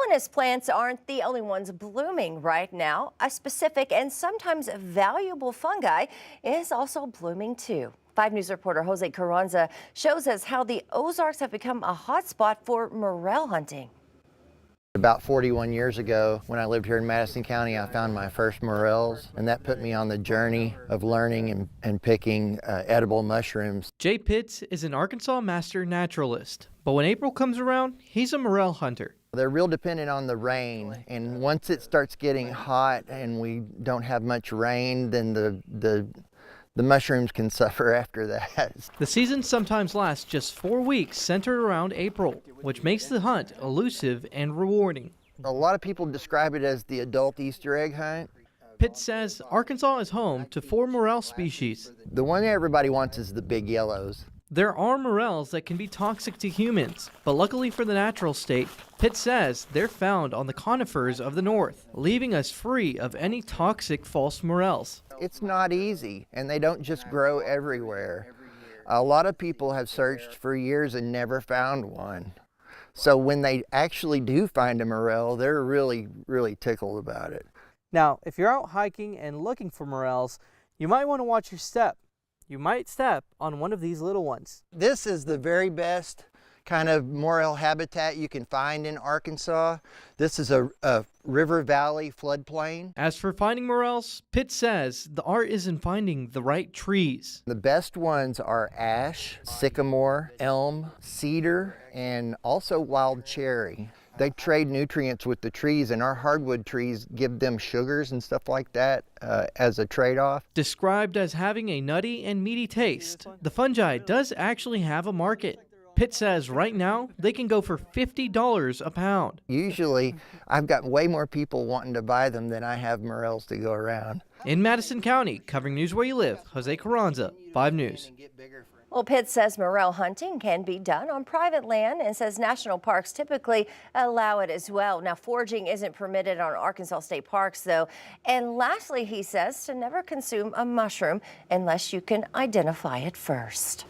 Poisonous plants aren't the only ones blooming right now. A specific and sometimes valuable fungi is also blooming too. 5 News reporter Jose Carranza shows us how the Ozarks have become a hotspot for morel hunting. About 41 years ago, when I lived here in Madison County, I found my first morels, and that put me on the journey of learning and picking edible mushrooms. Jay Pitts is an Arkansas master naturalist, but when April comes around, he's a morel hunter. They're real dependent on the rain, and once it starts getting hot and we don't have much rain, then the mushrooms can suffer after that. The season sometimes lasts just 4 weeks, centered around April, which makes the hunt elusive and rewarding. A lot of people describe it as the adult Easter egg hunt. Pitts says Arkansas is home to 4 morel species. The one that everybody wants is the big yellows. There are morels that can be toxic to humans, but luckily for the natural state, Pitts says they're found on the conifers of the north, leaving us free of any toxic false morels. It's not easy, and they don't just grow everywhere. A lot of people have searched for years and never found one. So when they actually do find a morel, they're really, really tickled about it. Now, if you're out hiking and looking for morels, you might want to watch your step. You might step on one of these little ones. This is the very best kind of morel habitat you can find in Arkansas. This is a river valley floodplain. As for finding morels, Pitts says the art is in finding the right trees. The best ones are ash, sycamore, elm, cedar, and also wild cherry. They trade nutrients with the trees, and our hardwood trees give them sugars and stuff like that as a trade-off. Described as having a nutty and meaty taste, the fungi does actually have a market. Pitt says right now they can go for $50 a pound. Usually, I've got way more people wanting to buy them than I have morels to go around. In Madison County, covering news where you live, Jose Carranza, 5 News. Well, Pitt says morel hunting can be done on private land and says national parks typically allow it as well. Now, foraging isn't permitted on Arkansas state parks, though. And lastly, he says to never consume a mushroom unless you can identify it first.